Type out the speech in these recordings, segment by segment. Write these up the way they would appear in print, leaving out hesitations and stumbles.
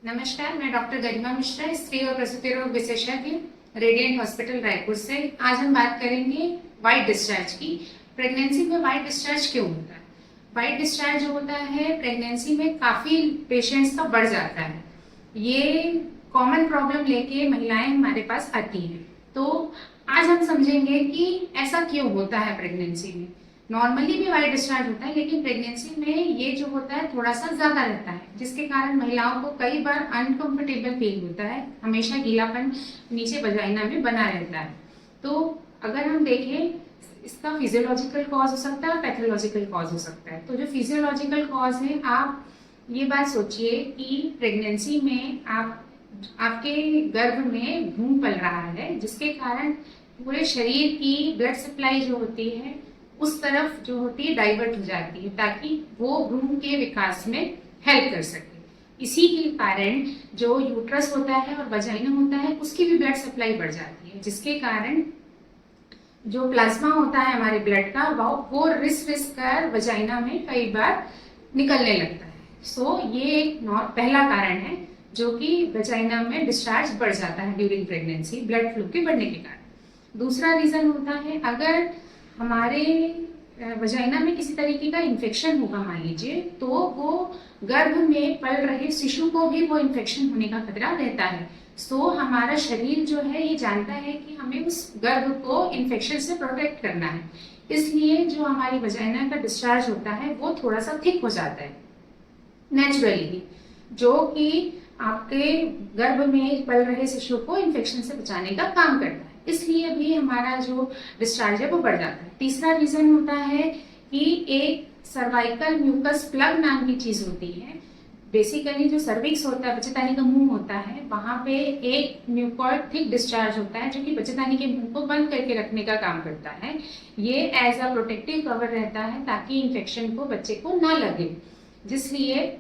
नमस्कार, मैं डॉक्टर गरिमा मिश्रा, स्त्री और प्रसूति रोग विशेषज्ञ, रेडिएंट हॉस्पिटल रायपुर से। आज हम बात करेंगे व्हाइट डिस्चार्ज की। प्रेगनेंसी में व्हाइट डिस्चार्ज क्यों होता है? व्हाइट डिस्चार्ज जो होता है प्रेगनेंसी में काफी पेशेंट्स का बढ़ जाता है। ये कॉमन प्रॉब्लम लेके महिलाएं हमारे पास आती हैं। तो आज हम समझेंगे कि ऐसा क्यों होता है प्रेगनेंसी में। नॉर्मली भी व्हाइट डिस्चार्ज होता है, लेकिन प्रेगनेंसी में ये जो होता है थोड़ा सा ज्यादा रहता है, जिसके कारण महिलाओं को कई बार अनकंफर्टेबल फील होता है। हमेशा गीलापन नीचे वजाइना में बना रहता है। तो अगर हम देखें, इसका फिजियोलॉजिकल कॉज हो सकता है और पैथोलॉजिकल कॉज हो सकता है। तो जो फिजियोलॉजिकल कॉज है, आप ये बात सोचिए कि प्रेगनेंसी में आपके गर्भ में भ्रूण पल रहा है, जिसके कारण पूरे शरीर की ब्लड सप्लाई जो होती है उस तरफ जो होती है डाइवर्ट हो जाती है, ताकि वो भ्रूण के विकास में हेल्प कर सके। इसी के कारण जो यूट्रस होता है और वजाइना होता है उसकी भी ब्लड सप्लाई बढ़ जाती है, जिसके कारण जो प्लाज्मा होता है हमारे ब्लड का वो रिस कर वजाइना में कई बार निकलने लगता है। सो ये एक पहला कारण है जो कि वजाइना में डिस्चार्ज बढ़ जाता है ड्यूरिंग प्रेगनेंसी, ब्लड फ्लो के बढ़ने के कारण। दूसरा रीजन होता है, अगर हमारे वजाइना में किसी तरीके का इन्फेक्शन होगा मान लीजिए, तो वो गर्भ में पल रहे शिशु को भी वो इन्फेक्शन होने का खतरा रहता है। सो हमारा शरीर जो है ये जानता है कि हमें उस गर्भ को इन्फेक्शन से प्रोटेक्ट करना है, इसलिए जो हमारी वजाइना का डिस्चार्ज होता है वो थोड़ा सा थिक हो जाता है नेचुरली, जो कि आपके गर्भ में पल रहे शिशु को इन्फेक्शन से बचाने का काम करता है। इसलिए भी हमारा जो डिस्चार्ज है वो बढ़ जाता है। तीसरा रीजन होता है कि एक सर्वाइकल म्यूकस प्लग नाम की चीज होती है। बेसिकली जो सर्विक्स होता है, बच्चेदानी का मुंह होता है, वहां पे एक म्यूकॉइड थिक डिस्चार्ज होता है जो कि बच्चेदानी के मुंह को बंद करके रखने का काम करता है। ये एज अ प्रोटेक्टिव कवर रहता है ताकि इन्फेक्शन को बच्चे को ना लगे। जिसलिए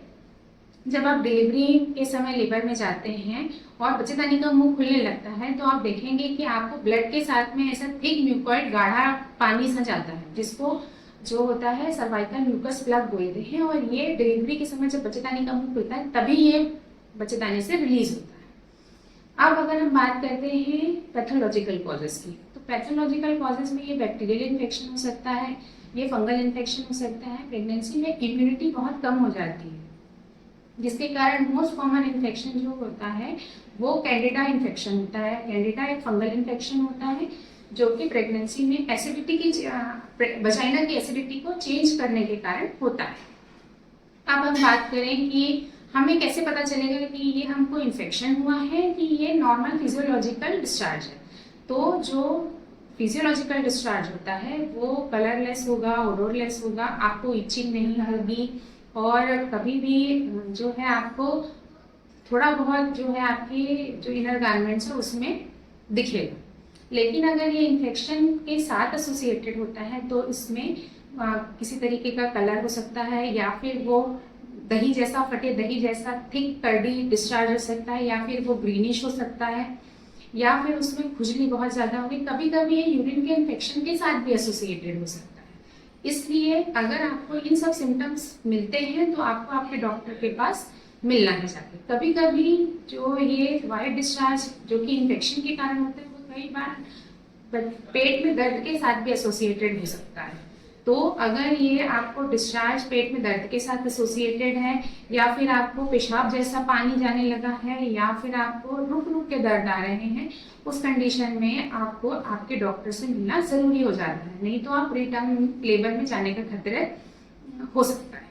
जब आप डिलीवरी के समय लेबर में जाते हैं और बच्चेदानी का मुंह खुलने लगता है, तो आप देखेंगे कि आपको ब्लड के साथ में ऐसा थिक म्यूकॉइड गाढ़ा पानी सा जाता है, जिसको जो होता है सर्वाइकल म्यूकस प्लग बोलते हैं। और ये डिलीवरी के समय जब बच्चेदानी का मुंह खुलता है तभी ये बच्चेदानी से रिलीज होता है। अब अगर हम बात करते हैं पैथोलॉजिकल कॉजेस की, तो पैथोलॉजिकल कॉजेस में ये बैक्टीरियल इन्फेक्शन हो सकता है, ये फंगल इन्फेक्शन हो सकता है। प्रेगनेंसी में इम्यूनिटी बहुत कम हो जाती है, जिसके कारण मोस्ट कॉमन इन्फेक्शन जो होता है वो कैंडिडा इन्फेक्शन होता है। कैंडिडा एक फंगल इन्फेक्शन होता है जो कि प्रेगनेंसी में एसिडिटी की वजाइना की एसिडिटी को चेंज करने के कारण होता है। अब हम बात करें कि हमें कैसे पता चलेगा कि ये हमको इन्फेक्शन हुआ है कि ये नॉर्मल फिजियोलॉजिकल डिस्चार्ज है। तो जो फिजियोलॉजिकल डिस्चार्ज होता है वो कलरलेस होगा, ओडोरलेस होगा, आपको इचिंग नहीं होगी, और कभी भी जो है आपको थोड़ा बहुत जो है आपकी जो इनर गारमेंट्स है उसमें दिखेगा। लेकिन अगर ये इन्फेक्शन के साथ एसोसिएटेड होता है तो इसमें किसी तरीके का कलर हो सकता है, या फिर वो दही जैसा फटे दही जैसा थिक कर्डी डिस्चार्ज हो सकता है, या फिर वो ग्रीनिश हो सकता है, या फिर उसमें खुजली बहुत ज़्यादा होगी। कभी कभी ये यूरिन के इन्फेक्शन के साथ भी एसोसिएटेड हो सकता है। इसलिए अगर आपको इन सब सिम्टम्स मिलते हैं तो आपको आपके डॉक्टर के पास मिलना है जाके। कभी कभी जो ये व्हाइट डिस्चार्ज जो कि इन्फेक्शन के कारण होता है वो कई बार पेट में दर्द के साथ भी एसोसिएटेड हो सकता है। तो अगर ये आपको डिस्चार्ज पेट में दर्द के साथ एसोसिएटेड है, या फिर आपको पेशाब जैसा पानी जाने लगा है, या फिर आपको रुक रुक के दर्द आ रहे हैं, उस कंडीशन में आपको आपके डॉक्टर से मिलना जरूरी हो जाता है, नहीं तो आप प्रीटर्म लेबर में जाने का खतरा हो सकता है।